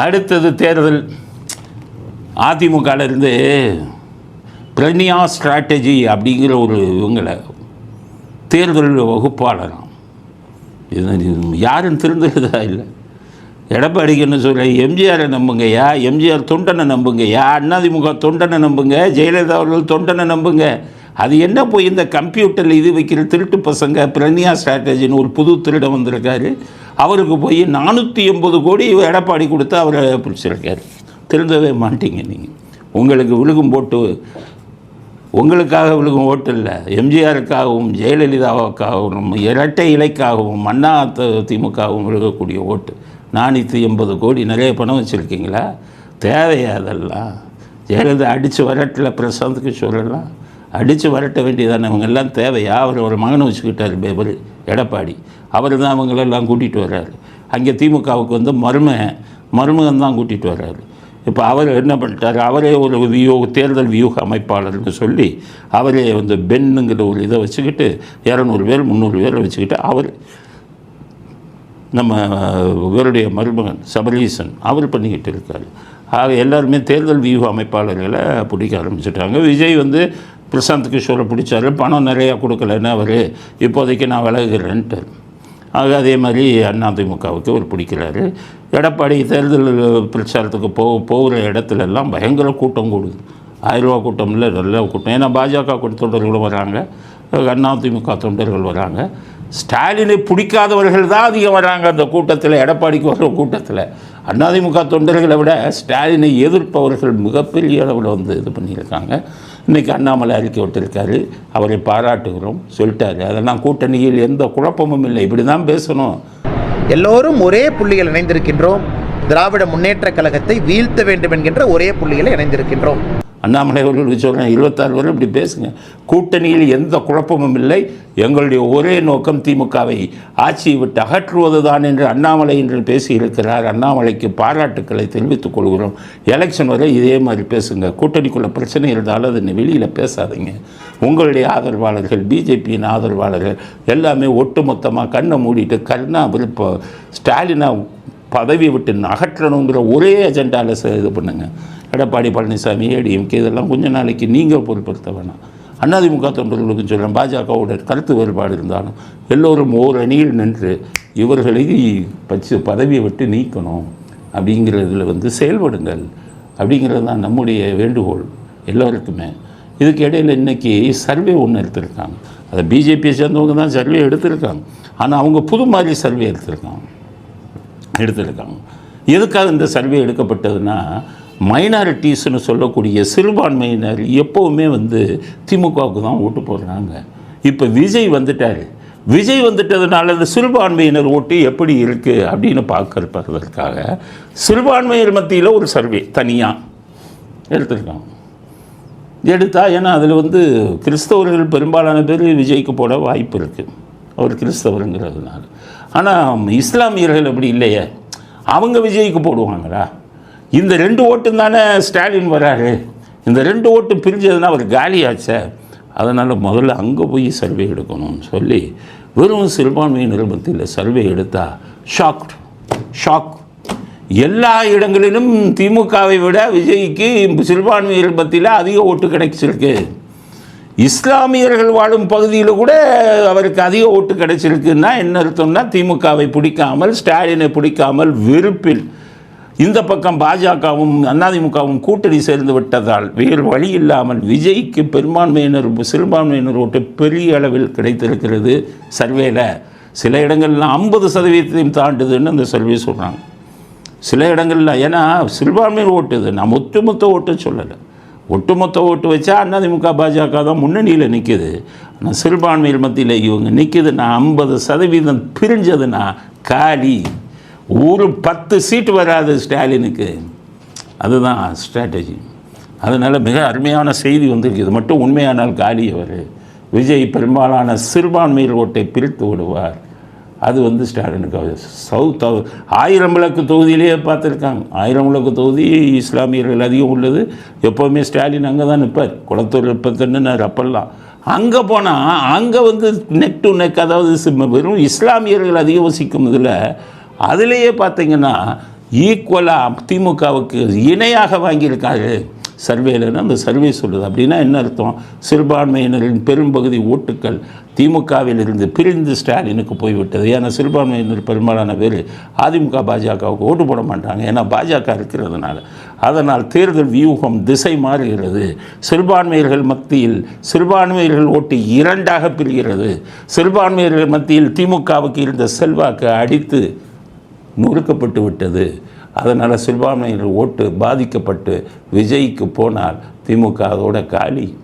அடுத்தது தேர்தல். அதிமுகலேருந்து பிரனியா ஸ்ட்ராட்டஜி அப்படிங்கிற ஒரு இவங்களை தேர்தல் வகுப்பாளராம். இது யாரும் திருந்துறதா இல்லை. எடப்பாடிக்கு என்ன சொல்ல, எம்ஜிஆரை நம்புங்கய்யா, எம்ஜிஆர் தொண்டனை நம்புங்கய்யா, அதிமுக தொண்டனை நம்புங்க, ஜெயலலிதா அவர்கள் தொண்டனை நம்புங்க. அது என்ன போய் இந்த கம்ப்யூட்டரில் இது வைக்கிற திருட்டு பசங்க பிரனியா ஸ்ட்ராட்டஜின்னு ஒரு புது திருடம் வந்திருக்காரு. அவருக்கு போய் 480 கோடி எடப்பாடி கொடுத்து அவரை பிடிச்சிருக்காரு. திருந்தவே மாட்டீங்க நீங்கள். உங்களுக்கு விழுகும் போட்டு, உங்களுக்காக விழுகும் ஓட்டு இல்லை, எம்ஜிஆருக்காகவும் ஜெயலலிதாவுக்காகவும் இரட்டை இலைக்காகவும் அண்ணா திமுகவும் விழுகக்கூடிய ஓட்டு. 480 கோடி. நிறைய பணம் வச்சுருக்கீங்களா? தேவையா அதெல்லாம்? ஜெயலலிதா அடித்து வரட்டல, பிரசாந்துக்கு சொல்லலாம், அடித்து வரட்ட வேண்டியதானே. இவங்கெல்லாம் தேவையா? அவர் ஒரு மகனை வச்சுக்கிட்டார் பேபர் எடப்பாடி. அவர் தான் அவங்களெல்லாம் கூட்டிகிட்டு வர்றாரு. அங்கே திமுகவுக்கு வந்து மருமகன் தான் கூட்டிகிட்டு வர்றாரு. இப்போ அவர் என்ன பண்ணிட்டார், அவரே ஒரு தேர்தல் வியூக அமைப்பாளர்னு சொல்லி அவரே வந்து பென்னுங்கிற ஒரு இதை வச்சுக்கிட்டு 200 பேர் 300 பேரை வச்சுக்கிட்டு அவர் நம்ம இவருடைய மருமகன் சபரீசன் அவர் பண்ணிக்கிட்டு இருக்கார். ஆக எல்லாருமே தேர்தல் வியூக அமைப்பாளர்களை பிடிக்க ஆரம்பிச்சிட்டாங்க. விஜய் வந்து பிரசாந்த் கிஷோரை பிடிச்சாரு, பணம் நிறையா கொடுக்கலன்னு அவர் இப்போதைக்கு நான் விலகுகிறேன்ட்டு. ஆக அதே மாதிரி அதிமுகவுக்கு அவர் பிடிக்கிறாரு. எடப்பாடி தேர்தல் பிரச்சாரத்துக்கு போகிற இடத்துலெல்லாம் பயங்கர கூட்டம் கூடுது. 1000 ரூபா கூட்டம் இல்லை, நல்ல கூட்டம். ஏன்னா பாஜக தொண்டர்களும் வராங்க, அதிமுக தொண்டர்கள் வராங்க. ஸ்டாலினை பிடிக்காதவர்கள் தான் அதிகம் வராங்க அந்த கூட்டத்தில். எடப்பாடிக்கு வர கூட்டத்தில் அதிமுக தொண்டர்களை விட ஸ்டாலினை எதிர்ப்பவர்கள் மிகப்பெரிய அளவில் வந்து இது பண்ணியிருக்காங்க. இன்றைக்கி அண்ணாமலை அறிக்கை விட்டிருக்காரு, அவரை பாராட்டுகிறோம் சொல்லிட்டாரு. அதெல்லாம் கூட்டணியில் எந்த குழப்பமும் இல்லை, இப்படி தான் பேசணும். எல்லோரும் ஒரே புள்ளிகள் இணைந்திருக்கின்றோம். திராவிட முன்னேற்ற கழகத்தை வீழ்த்த வேண்டும் என்கின்ற ஒரே புள்ளிகளை இணைந்திருக்கின்றோம். அண்ணாமலை அவர்களுக்கு சொல்கிறேன், 26 வரை இப்படி பேசுங்க. கூட்டணியில் எந்த குழப்பமும் இல்லை, எங்களுடைய ஒரே நோக்கம் திமுகவை ஆட்சியை விட்டு அகற்றுவது தான் என்று அண்ணாமலை என்று பேசியிருக்கிறார். அண்ணாமலைக்கு பாராட்டுக்களை தெரிவித்துக் கொள்கிறோம். எலெக்ஷன் வரை இதே மாதிரி பேசுங்க. கூட்டணிக்குள்ள பிரச்சனை இருந்தாலும் அதை வெளியில் பேசாதீங்க. உங்களுடைய ஆதரவாளர்கள், பிஜேபியின் ஆதரவாளர்கள் எல்லாமே ஒட்டுமொத்தமாக கண்ணை மூடிட்டு விருப்பம் ஸ்டாலினை பதவியை விட்டு அகற்றணுங்கிற ஒரே அஜெண்டாவில் இது பண்ணுங்க. எடப்பாடி பழனிசாமி, ஏடிஎம்கே இதெல்லாம் கொஞ்ச நாளைக்கு நீங்கள் பொருட்படுத்த வேணாம். அதிமுக தொண்டர்களுக்கு சொல்கிறேன், பாஜகவோட கருத்து வேறுபாடு இருந்தாலும் எல்லோரும் ஓர் அணியில் நின்று இவர்களை பதவியை விட்டு நீக்கணும் அப்படிங்கிறதுல வந்து செயல்படுங்கள் அப்படிங்கிறது தான் நம்முடைய வேண்டுகோள் எல்லோருக்குமே. இதுக்கு இடையில் இன்றைக்கி சர்வே ஒன்று எடுத்திருக்காங்க. அதை பிஜேபியை சேர்ந்தவங்க தான் சர்வே எடுத்திருக்காங்க. ஆனால் அவங்க புது மாதிரி சர்வே எடுத்திருக்காங்க. எதுக்காக இந்த சர்வே எடுக்கப்பட்டதுன்னா, மைனாரிட்டிஸ்னு சொல்லக்கூடிய சிறுபான்மையினர் எப்போவுமே வந்து திமுகவுக்கு தான் ஓட்டு போடுறாங்க. இப்போ விஜய் வந்துட்டார். விஜய் வந்துட்டதுனால இந்த சிறுபான்மையினர் ஓட்டு எப்படி இருக்குது அப்படின்னு பார்க்கறதுக்காக சிறுபான்மையினர் மத்தியில் ஒரு சர்வே தனியாக எடுத்திருக்காங்க. ஏன்னா அதில் வந்து கிறிஸ்தவர்கள் பெரும்பாலான பேர் விஜய்க்கு போட வாய்ப்பு இருக்குது, அவர் கிறிஸ்தவருங்கிறதுனால. ஆனால் இஸ்லாமியர்கள் அப்படி இல்லையே, அவங்க விஜய்க்கு போடுவாங்களா? இந்த 2 ஓட்டும் தானே ஸ்டாலின் வராரு. இந்த 2 ஓட்டு பிரிஞ்சதுன்னா அவர் காலியாச்சே. அதனால் முதல்ல அங்கே போய் சர்வே எடுக்கணும்னு சொல்லி வெறும் சிறுபான்மையினர் மத்தியில் சர்வே எடுத்தால் ஷாக். எல்லா இடங்களிலும் திமுகவை விட விஜய்க்கு சிறுபான்மையினர் மத்தியில் அதிக ஓட்டு கிடைச்சிருக்கு. இஸ்லாமியர்கள் வாழும் பகுதியில் கூட அவருக்கு அதிக ஓட்டு கிடைச்சிருக்குன்னா என்ன அர்த்தம்னா, திமுகவை பிடிக்காமல், ஸ்டாலினை பிடிக்காமல் வெறுப்பில் இந்த பக்கம் பாஜகவும் அதிமுகவும் கூட்டணி சேர்ந்து விட்டதால் வேறு வழி இல்லாமல் விஜய்க்கு பெரும்பான்மையினர் சிறுபான்மையினர் ஓட்டு பெரிய அளவில் கிடைத்திருக்கிறது. சர்வேல சில இடங்கள்ல 50% தாண்டுதுன்னு அந்த சர்வே சொல்கிறாங்க. சில இடங்கள்ல, ஏன்னா சிறுபான்மையினர் ஓட்டு இது, நான் ஒட்டுமொத்த ஓட்டு சொல்லலை. ஒட்டுமொத்த ஓட்டு வச்சா அதிமுக பாஜக தான் முன்னணியில் நிற்கிது. ஆனால் சிறுபான்மையில் மத்தியில் இவங்க நிற்கிதுன்னா 50% பிரிஞ்சதுன்னா காலி. ஒரு 10 சீட்டு வராது ஸ்டாலினுக்கு. அதுதான் ஸ்ட்ராட்டஜி. அதனால் மிக அருமையான செய்தி வந்திருக்கு. இது மட்டும் உண்மையானால் காலி அவர். விஜய் பெரும்பாலான சிறுபான்மையில் ஓட்டை பிரித்து விடுவார். அது வந்து ஸ்டாலினுக்கு சவுத் 1000 விளக்கு தொகுதியிலேயே பார்த்துருக்காங்க. 1000 விளக்கு தொகுதி இஸ்லாமியர்கள் அதிகம் உள்ளது. எப்போவுமே ஸ்டாலின் அங்கே தான் நிற்பார். குளத்தூர் 31 அப்பெல்லாம் அங்கே போனால் அங்கே வந்து நெக் டு நெக், அதாவது வெறும் இஸ்லாமியர்கள் அதிகம் வசிக்கும் இதில் அதிலேயே பார்த்திங்கன்னா ஈக்குவலாக திமுகவுக்கு இணையாக வாங்கியிருக்காரு சர்வேலன்னு அந்த சர்வே சொல்லுது. அப்படின்னா என்ன அர்த்தம்? சிறுபான்மையினரின் பெரும்பகுதி ஓட்டுக்கள் திமுகவிலிருந்து பிரிந்து ஸ்டாலினுக்கு போய்விட்டது. ஏன்னா சிறுபான்மையினர் பெரும்பாலான பேர் அதிமுக பாஜகவுக்கு ஓட்டு போட மாட்டாங்க, ஏன்னா பாஜக இருக்கிறதுனால. அதனால் தேர்தல் வியூகம் திசை மாறுகிறது. சிறுபான்மையர்கள் மத்தியில் சிறுபான்மையர்கள் ஓட்டு இரண்டாக பிரிகிறது. சிறுபான்மையர்கள் மத்தியில் திமுகவுக்கு இருந்த செல்வாக்கு அடித்து நொறுக்கப்பட்டு விட்டது. அதனால் சிறுபான்மையினர் ஓட்டு பாதிக்கப்பட்டு விஜய்க்கு போனால் திமுக அதோட காலி.